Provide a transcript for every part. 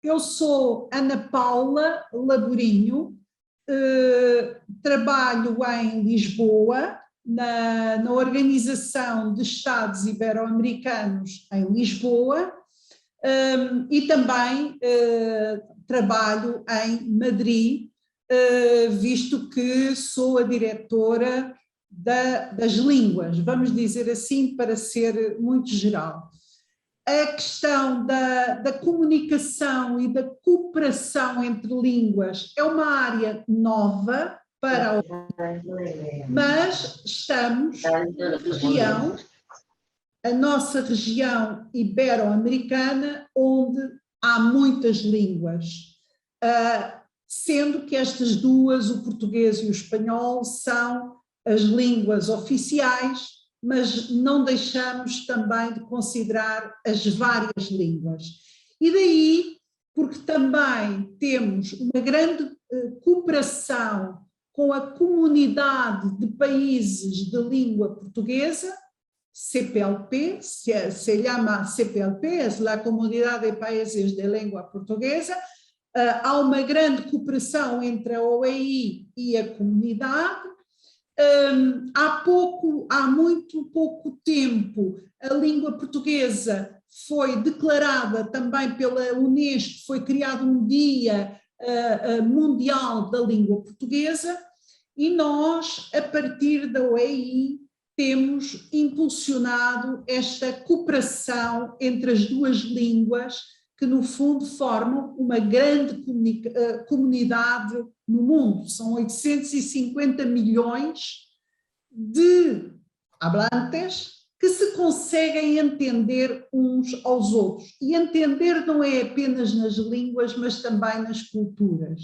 Eu sou Ana Paula Laborinho, trabalho em Lisboa, na Organização de Estados Ibero-Americanos em Lisboa, e também trabalho em Madrid, visto que sou a diretora das línguas, vamos dizer assim, para ser muito geral. A questão da comunicação e da cooperação entre línguas é uma área nova para a mas estamos na região, a nossa região ibero-americana, onde há muitas línguas, sendo que estas duas, o português e o espanhol, são as línguas oficiais, mas não deixamos também de considerar as várias línguas. E daí, porque também temos uma grande cooperação com a comunidade de países de língua portuguesa, CPLP, se chama CPLP, é a Comunidade de Países de Língua Portuguesa. Há uma grande cooperação entre a OEI e a comunidade. Há muito pouco tempo, a língua portuguesa foi declarada também pela Unesco, foi criado um Dia Mundial da Língua Portuguesa, e nós, a partir da OEI, temos impulsionado esta cooperação entre as duas línguas, que no fundo formam uma grande comunidade no mundo. São 850 milhões de hablantes que se conseguem entender uns aos outros. E entender não é apenas nas línguas, mas também nas culturas.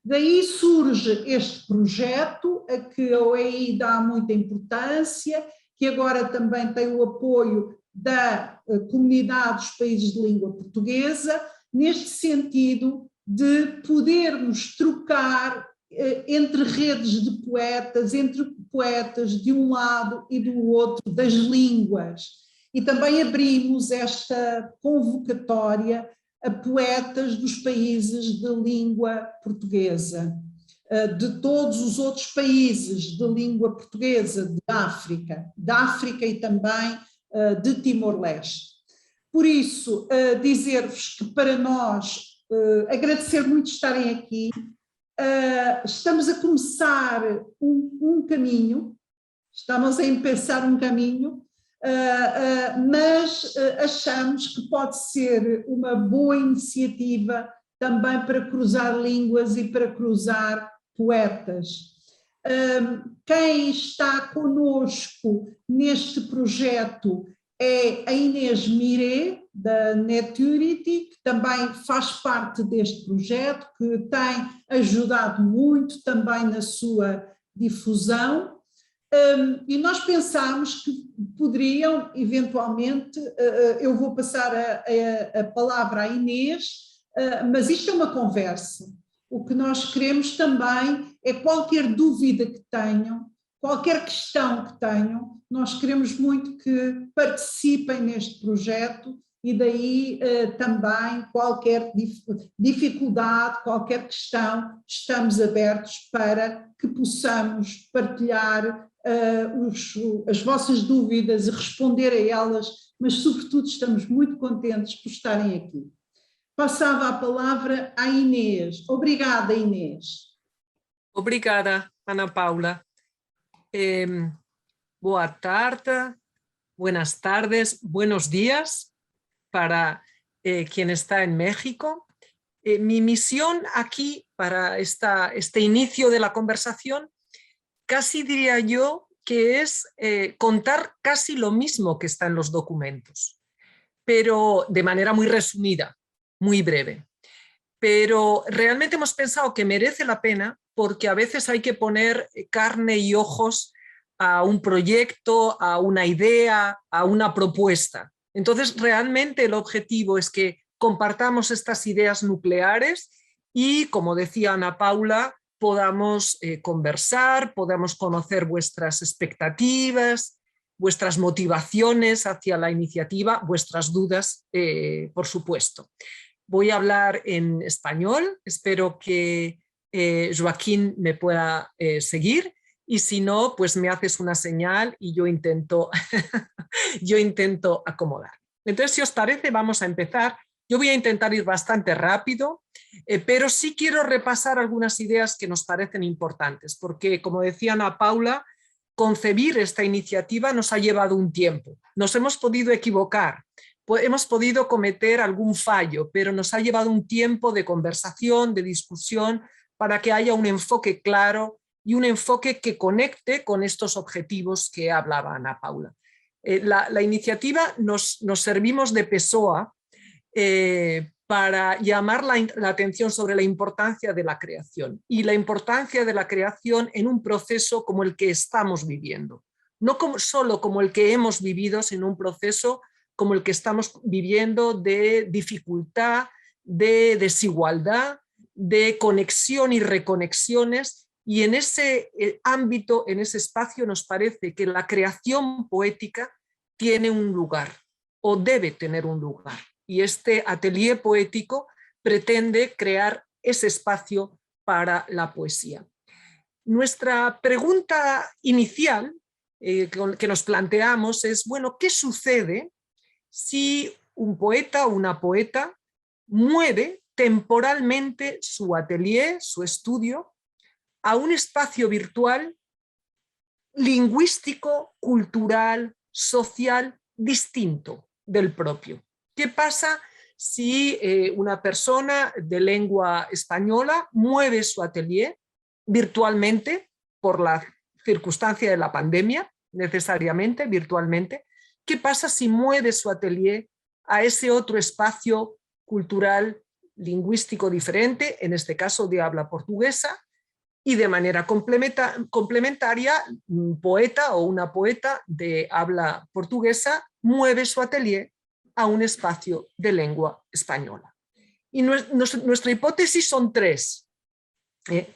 Daí surge este projeto, a que a OEI dá muita importância, que agora também tem o apoio da comunidade dos países de língua portuguesa, neste sentido de podermos trocar entre redes de poetas, entre poetas de um lado e do outro das línguas. E também abrimos esta convocatória a poetas dos países de língua portuguesa, de todos os outros países de língua portuguesa, da África e também de Timor-Leste. Por isso, dizer-vos que para nós, agradecer muito estarem aqui, estamos a começar um caminho, estamos a empezar um caminho, mas achamos que pode ser uma boa iniciativa também para cruzar línguas e para cruzar poetas. Quem está conosco neste projeto é a Inês Miré, da Neturity, que também faz parte deste projeto, que tem ajudado muito também na sua difusão, e nós pensámos que poderiam, eventualmente, eu vou passar a palavra à Inês, mas isto é uma conversa. O que nós queremos também é qualquer dúvida que tenham, qualquer questão que tenham, nós queremos muito que participem neste projeto, e daí também qualquer dificuldade, qualquer questão, estamos abertos para que possamos partilhar as vossas dúvidas e responder a elas, mas sobretudo estamos muito contentes por estarem aqui. Passava a palavra à Inês. Obrigada, Inês. Obrigada, Ana Paula. Boa tarde, buenas tardes, buenos días para quien está en México. Mi misión aquí para este inicio de la conversación, casi diría yo que es contar casi lo mismo que está en los documentos, pero de manera muy resumida, muy breve. Pero realmente hemos pensado que merece la pena porque a veces hay que poner carne y ojos a un proyecto, a una idea, a una propuesta. Entonces, realmente el objetivo es que compartamos estas ideas nucleares y, como decía Ana Paula, podamos conversar, podamos conocer vuestras expectativas, vuestras motivaciones hacia la iniciativa, vuestras dudas, por supuesto. Voy a hablar en español, espero que Joaquín me pueda seguir, y si no, pues me haces una señal y yo intento, yo intento acomodar. Entonces, si os parece, vamos a empezar. Yo voy a intentar ir bastante rápido, pero sí quiero repasar algunas ideas que nos parecen importantes, porque, como decía Ana Paula, concebir esta iniciativa nos ha llevado un tiempo. Nos hemos podido equivocar, hemos podido cometer algún fallo, pero nos ha llevado un tiempo de conversación, de discusión, para que haya un enfoque claro y un enfoque que conecte con estos objetivos que hablaba Ana Paula. La iniciativa nos servimos de PSOA para llamar la atención sobre la importancia de la creación y la importancia de la creación en un proceso como el que estamos viviendo. No solo como el que hemos vivido, sino un proceso como el que estamos viviendo de dificultad, de desigualdad, de conexión y reconexiones, y en ese ámbito, en ese espacio, nos parece que la creación poética tiene un lugar o debe tener un lugar. Y este atelier poético pretende crear ese espacio para la poesía. Nuestra pregunta inicial que nos planteamos es, bueno, ¿qué sucede si un poeta o una poeta mueve temporalmente su atelier, su estudio, a un espacio virtual lingüístico, cultural, social, distinto del propio? ¿Qué pasa si una persona de lengua española mueve su atelier virtualmente, por la circunstancia de la pandemia, necesariamente virtualmente? ¿Qué pasa si mueve su atelier a ese otro espacio cultural, lingüístico diferente, en este caso de habla portuguesa, y de manera complementaria, un poeta o una poeta de habla portuguesa mueve su atelier a un espacio de lengua española? Y nuestra hipótesis son tres.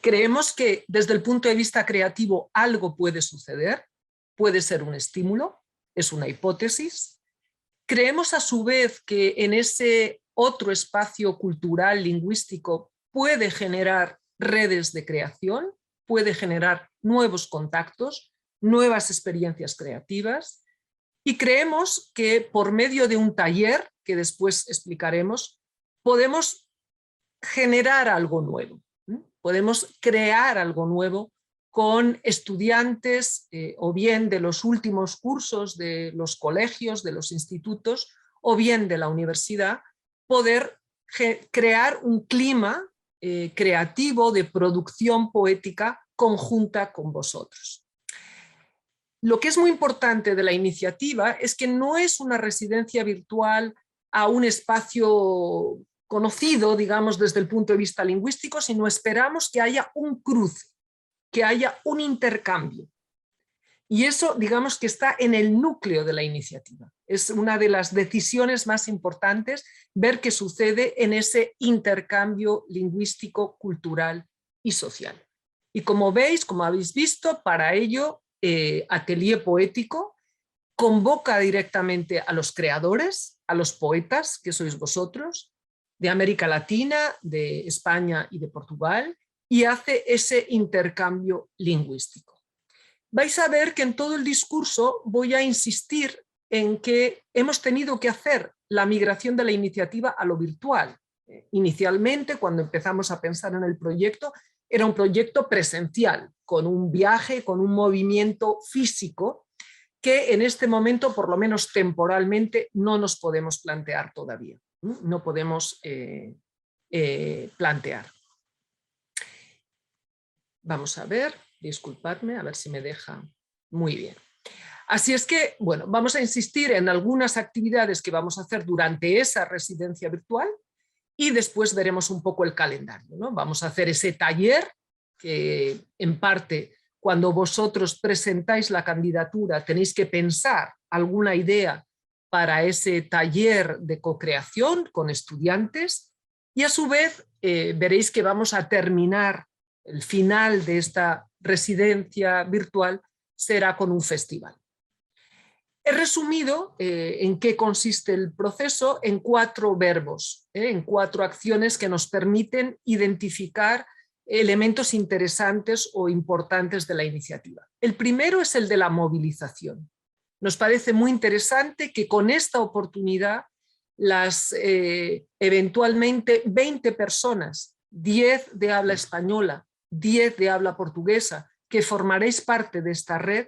Creemos que desde el punto de vista creativo algo puede suceder, puede ser un estímulo, es una hipótesis. Creemos a su vez que en ese otro espacio cultural, lingüístico, puede generar redes de creación, puede generar nuevos contactos, nuevas experiencias creativas, y creemos que por medio de un taller, que después explicaremos, podemos generar algo nuevo, podemos crear algo nuevo con estudiantes o bien de los últimos cursos de los colegios, de los institutos, o bien de la universidad, poder crear un clima creativo de producción poética conjunta con vosotros. Lo que es muy importante de la iniciativa es que no es una residencia virtual a un espacio conocido, digamos, desde el punto de vista lingüístico, sino esperamos que haya un cruce, que haya un intercambio. Y eso, digamos, que está en el núcleo de la iniciativa. Es una de las decisiones más importantes, ver qué sucede en ese intercambio lingüístico, cultural y social. Y como veis, como habéis visto, para ello Atelier Poético convoca directamente a los creadores, a los poetas, que sois vosotros, de América Latina, de España y de Portugal, y hace ese intercambio lingüístico. Vais a ver que en todo el discurso voy a insistir en que hemos tenido que hacer la migración de la iniciativa a lo virtual. Inicialmente, cuando empezamos a pensar en el proyecto, era un proyecto presencial, con un viaje, con un movimiento físico, que en este momento, por lo menos temporalmente, no nos podemos plantear todavía. No podemos plantear. Vamos a ver, disculpadme, a ver si me deja. Muy bien. Así es que, bueno, vamos a insistir en algunas actividades que vamos a hacer durante esa residencia virtual y después veremos un poco el calendario, ¿no? Vamos a hacer ese taller que, en parte, cuando vosotros presentáis la candidatura, tenéis que pensar alguna idea para ese taller de co-creación con estudiantes, y a su vez veréis que vamos a terminar el final de esta residencia virtual será con un festival. He resumido en qué consiste el proceso en 4 verbos, en 4 acciones que nos permiten identificar elementos interesantes o importantes de la iniciativa. El primero es el de la movilización. Nos parece muy interesante que con esta oportunidad las eventualmente 20 personas, 10 de habla española, 10 de habla portuguesa, que formaréis parte de esta red,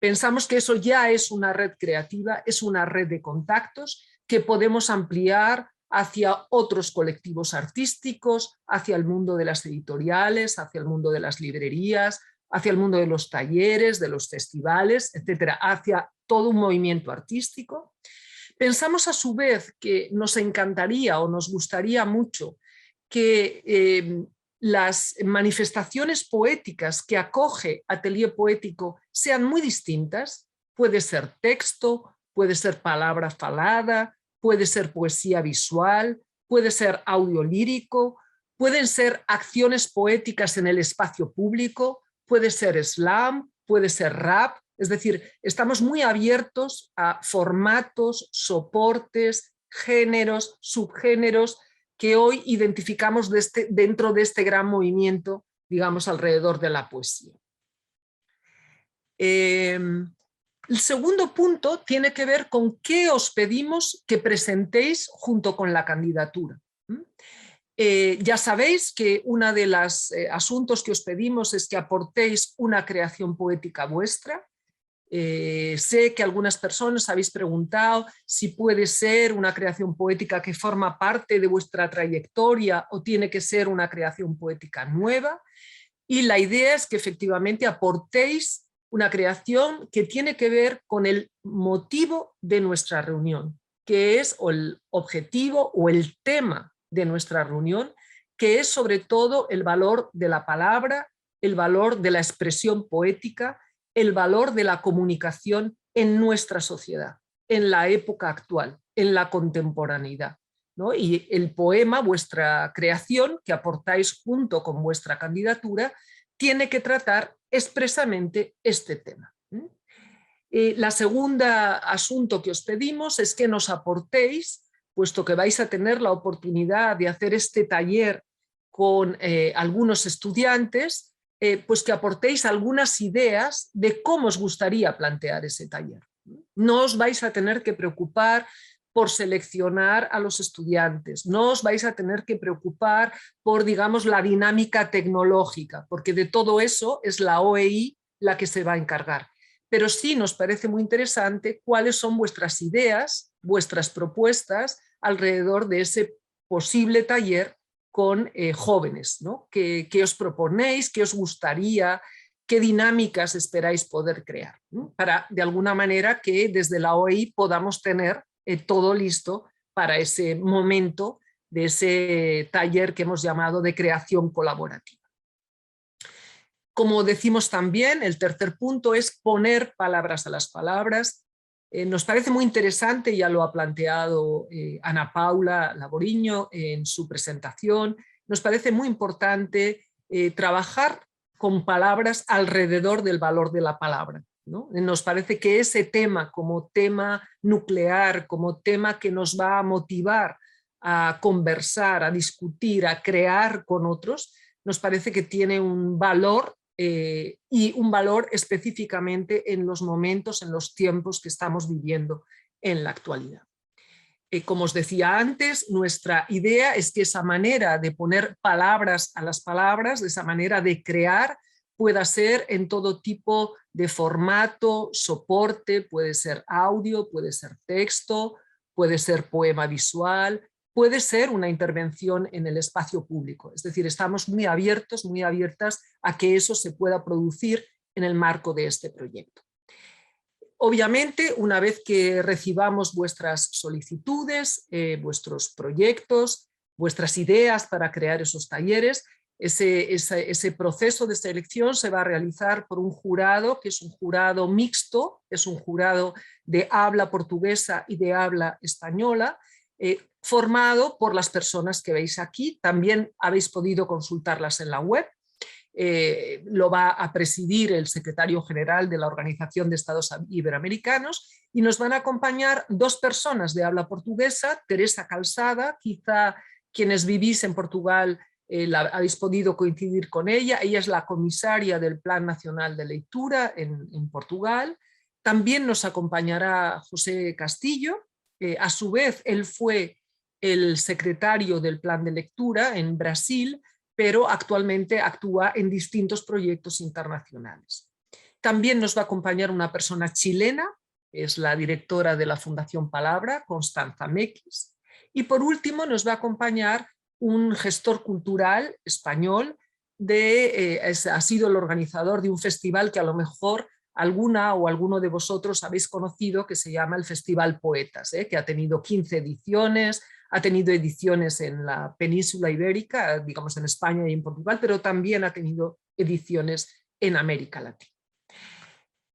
pensamos que eso ya es una red creativa, es una red de contactos que podemos ampliar hacia otros colectivos artísticos, hacia el mundo de las editoriales, hacia el mundo de las librerías, hacia el mundo de los talleres, de los festivales, etcétera, hacia todo un movimiento artístico. Pensamos a su vez que nos encantaría o nos gustaría mucho que las manifestaciones poéticas que acoge Atelier Poético sean muy distintas. Puede ser texto, puede ser palabra falada, puede ser poesía visual, puede ser audio lírico, pueden ser acciones poéticas en el espacio público, puede ser slam, puede ser rap. Es decir, estamos muy abiertos a formatos, soportes, géneros, subgéneros que hoy identificamos dentro de este gran movimiento, digamos, alrededor de la poesía. El segundo punto tiene que ver con qué os pedimos que presentéis junto con la candidatura. Ya sabéis que uno de los asuntos que os pedimos es que aportéis una creación poética vuestra. Sé que algunas personas habéis preguntado si puede ser una creación poética que forma parte de vuestra trayectoria o tiene que ser una creación poética nueva, y la idea es que efectivamente aportéis una creación que tiene que ver con el motivo de nuestra reunión, que es el objetivo o el tema de nuestra reunión, que es sobre todo el valor de la palabra, el valor de la expresión poética, el valor de la comunicación en nuestra sociedad, en la época actual, en la contemporaneidad, ¿no? Y el poema, vuestra creación, que aportáis junto con vuestra candidatura, tiene que tratar expresamente este tema. La segunda asunto que os pedimos es que nos aportéis, puesto que vais a tener la oportunidad de hacer este taller con algunos estudiantes, pues que aportéis algunas ideas de cómo os gustaría plantear ese taller. No os vais a tener que preocupar por seleccionar a los estudiantes, no os vais a tener que preocupar por, digamos, la dinámica tecnológica, porque de todo eso es la OEI la que se va a encargar. Pero sí nos parece muy interesante cuáles son vuestras ideas, vuestras propuestas alrededor de ese posible taller con jóvenes, ¿no? ¿Qué os proponéis? ¿Qué os gustaría? ¿Qué dinámicas esperáis poder crear? ¿No? Para, de alguna manera, que desde la OEI podamos tener todo listo para ese momento de ese taller que hemos llamado de creación colaborativa. Como decimos también, el tercer punto es poner palabras a las palabras. Nos parece muy interesante, ya lo ha planteado Ana Paula Laboriño en su presentación, nos parece muy importante trabajar con palabras alrededor del valor de la palabra, ¿no? Nos parece que ese tema como tema nuclear, como tema que nos va a motivar a conversar, a discutir, a crear con otros, nos parece que tiene un valor y un valor específicamente en los momentos, en los tiempos que estamos viviendo en la actualidad. Como os decía antes, nuestra idea es que esa manera de poner palabras a las palabras, de esa manera de crear, pueda ser en todo tipo de formato, soporte, puede ser audio, puede ser texto, puede ser poema visual, puede ser una intervención en el espacio público. Es decir, estamos muy abiertos, muy abiertas a que eso se pueda producir en el marco de este proyecto. Obviamente, una vez que recibamos vuestras solicitudes, vuestros proyectos, vuestras ideas para crear esos talleres, ese proceso de selección se va a realizar por un jurado, que es un jurado mixto, es un jurado de habla portuguesa y de habla española, formado por las personas que veis aquí. También habéis podido consultarlas en la web. lo va a presidir el secretario general de la Organización de Estados Iberoamericanos, y nos van a acompañar dos personas de habla portuguesa, Teresa Calzada, quizá quienes vivís en Portugal habéis podido coincidir con ella. Ella es la comisaria del Plan Nacional de Lectura en Portugal. También nos acompañará José Castillo, a su vez él fue el secretario del Plan de Lectura en Brasil, pero actualmente actúa en distintos proyectos internacionales. También nos va a acompañar una persona chilena, es la directora de la Fundación Palabra, Constanza Mequis, y por último nos va a acompañar un gestor cultural español, ha sido el organizador de un festival que a lo mejor alguna o alguno de vosotros habéis conocido, que se llama el Festival Poetas, que ha tenido 15 ediciones, ha tenido ediciones en la península ibérica, digamos en España y en Portugal, pero también ha tenido ediciones en América Latina.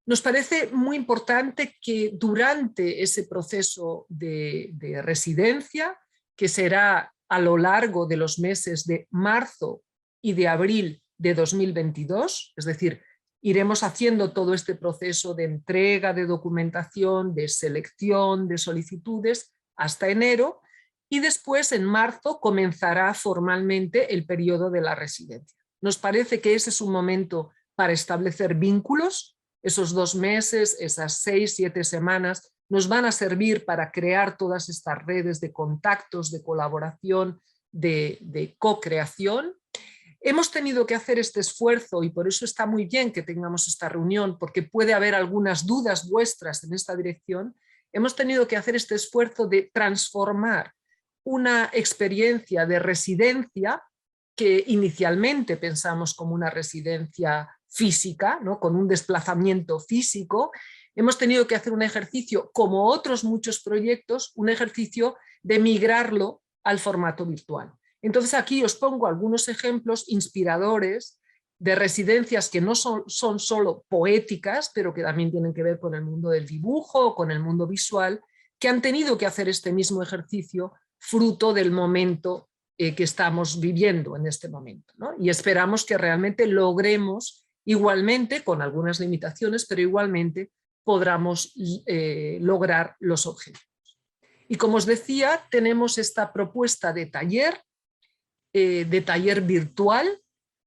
Nos parece muy importante que durante ese proceso de residencia, que será a lo largo de los meses de marzo y de abril de 2022, es decir, iremos haciendo todo este proceso de entrega de documentación, de selección, de solicitudes hasta enero, y después en marzo comenzará formalmente el periodo de la residencia. Nos parece que ese es un momento para establecer vínculos. Esos 2 meses, esas 6, 7 semanas nos van a servir para crear todas estas redes de contactos, de colaboración, de co-creación. Hemos tenido que hacer este esfuerzo y por eso está muy bien que tengamos esta reunión, porque puede haber algunas dudas vuestras en esta dirección. Hemos tenido que hacer este esfuerzo de transformar una experiencia de residencia que inicialmente pensamos como una residencia física, ¿no?, con un desplazamiento físico. Hemos tenido que hacer un ejercicio, como otros muchos proyectos, un ejercicio de migrarlo al formato virtual. Entonces aquí os pongo algunos ejemplos inspiradores de residencias que no son solo poéticas, pero que también tienen que ver con el mundo del dibujo, con el mundo visual, que han tenido que hacer este mismo ejercicio fruto del momento que estamos viviendo en este momento, ¿no? Y esperamos que realmente logremos igualmente, con algunas limitaciones, pero igualmente podamos lograr los objetivos. Y como os decía, tenemos esta propuesta de taller virtual,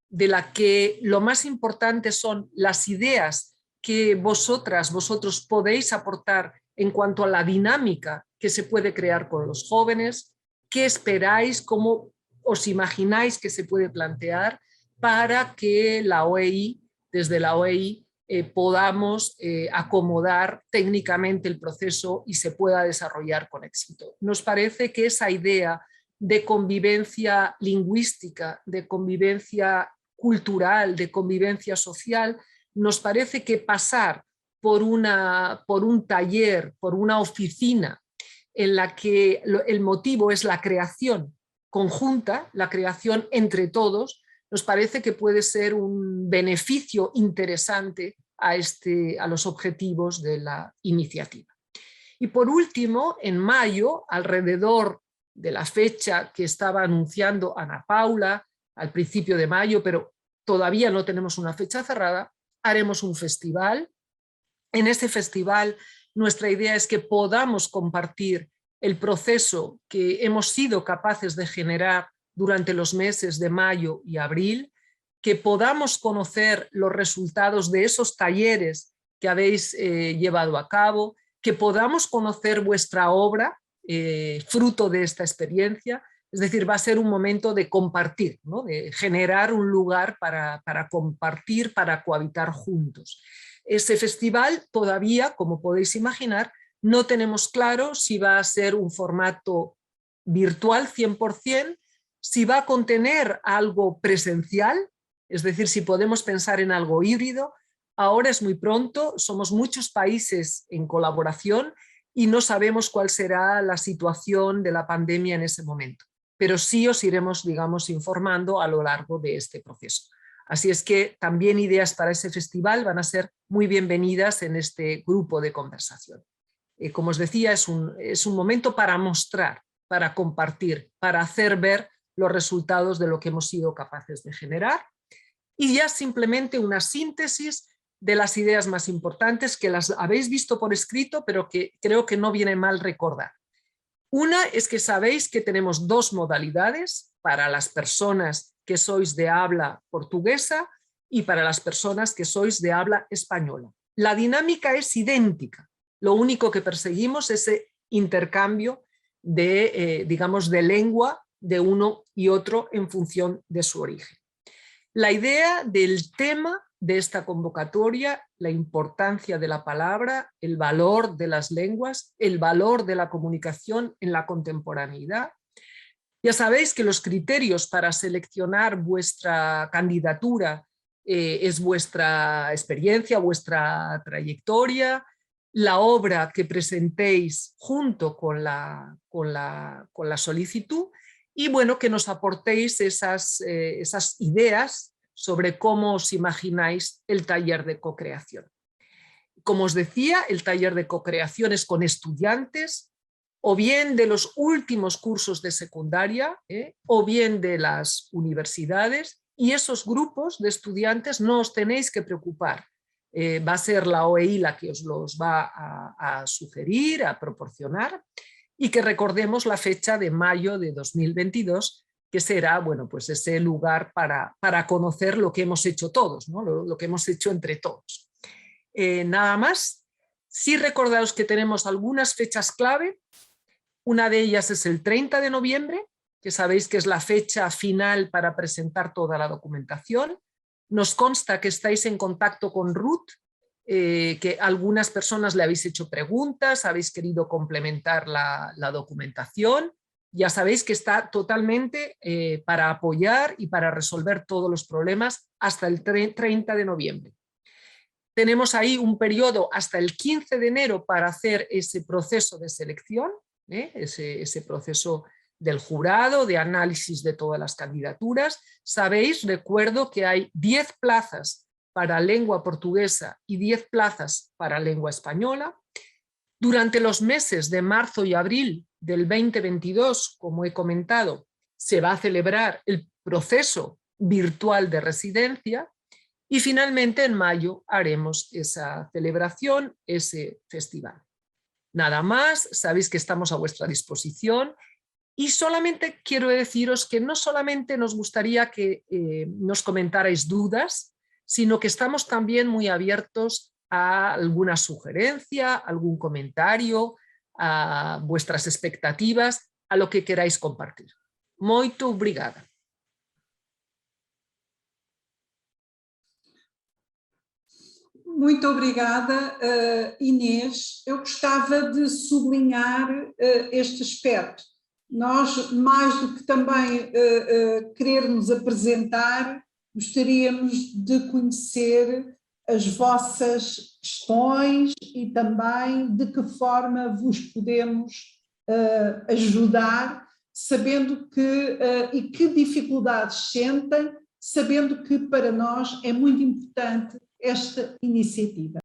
de la que lo más importante son las ideas que vosotros podéis aportar en cuanto a la dinámica que se puede crear con los jóvenes, qué esperáis, cómo os imagináis que se puede plantear para que la OEI, desde la OEI, podamos acomodar técnicamente el proceso y se pueda desarrollar con éxito. Nos parece que esa idea de convivencia lingüística, de convivencia cultural, de convivencia social, nos parece que pasar por un taller, por una oficina en la que el motivo es la creación conjunta, la creación entre todos, nos parece que puede ser un beneficio interesante a los objetivos de la iniciativa. Y por último, en mayo, alrededor de la fecha que estaba anunciando Ana Paula, al principio de mayo, pero todavía no tenemos una fecha cerrada, haremos un festival. En ese festival nuestra idea es que podamos compartir el proceso que hemos sido capaces de generar durante los meses de mayo y abril, que podamos conocer los resultados de esos talleres que habéis llevado a cabo, que podamos conocer vuestra obra, fruto de esta experiencia. Es decir, va a ser un momento de compartir, ¿no?, de generar un lugar para compartir, para cohabitar juntos. Ese festival todavía, como podéis imaginar, no tenemos claro si va a ser un formato virtual 100%, si va a contener algo presencial, es decir, si podemos pensar en algo híbrido. Ahora es muy pronto, somos muchos países en colaboración y no sabemos cuál será la situación de la pandemia en ese momento, pero sí os iremos, digamos, informando a lo largo de este proceso. Así es que también ideas para ese festival van a ser muy bienvenidas en este grupo de conversación. Como os decía, es un momento para mostrar, para compartir, para hacer ver los resultados de lo que hemos sido capaces de generar. y ya simplemente una síntesis de las ideas más importantes que las habéis visto por escrito, pero que creo que no viene mal recordar. Una es que sabéis que tenemos dos modalidades para las personas que sois de habla portuguesa y para las personas que sois de habla española. La dinámica es idéntica, lo único que perseguimos es ese intercambio de, digamos, de lengua de uno y otro en función de su origen. La idea del tema de esta convocatoria, la importancia de la palabra, el valor de las lenguas, el valor de la comunicación en la contemporaneidad. Ya sabéis que los criterios para seleccionar vuestra candidatura es vuestra experiencia, vuestra trayectoria, la obra que presentéis junto con la solicitud y bueno, que nos aportéis esas ideas sobre cómo os imagináis el taller de cocreación. Como os decía, el taller de cocreación es con estudiantes o bien de los últimos cursos de secundaria o bien de las universidades, y esos grupos de estudiantes no os tenéis que preocupar. Va a ser la OEI la que os los va a sugerir, a proporcionar, y que recordemos la fecha de mayo de 2022, que será, bueno, pues ese lugar para conocer lo que hemos hecho todos, ¿no? Lo que hemos hecho entre todos. Nada más, sí recordaos que tenemos algunas fechas clave. Una de ellas es el 30 de noviembre, que sabéis que es la fecha final para presentar toda la documentación. Nos consta que estáis en contacto con Ruth, que algunas personas le habéis hecho preguntas, habéis querido complementar la documentación. Ya sabéis que está totalmente para apoyar y para resolver todos los problemas hasta el 30 de noviembre. Tenemos ahí un periodo hasta el 15 de enero para hacer ese proceso de selección, ese proceso del jurado, de análisis de todas las candidaturas. Sabéis, recuerdo que hay 10 plazas para lengua portuguesa y 10 plazas para lengua española. Durante los meses de marzo y abril del 2022, como he comentado, se va a celebrar el proceso virtual de residencia y finalmente en mayo haremos esa celebración, ese festival. Nada más, sabéis que estamos a vuestra disposición y solamente quiero deciros que no solamente nos gustaría que nos comentarais dudas, sino que estamos también muy abiertos a alguna sugerencia, algún comentario, a vuestras expectativas, a lo que queráis compartir. Muito obrigada. Muito obrigada, Inês. Eu gostava de sublinhar este aspecto. Nós, mais do que também querermos apresentar, gostaríamos de conhecer as vossas questões e também de que forma vos podemos ajudar, sabendo que e que dificuldades sentem, sabendo que para nós é muito importante esta iniciativa.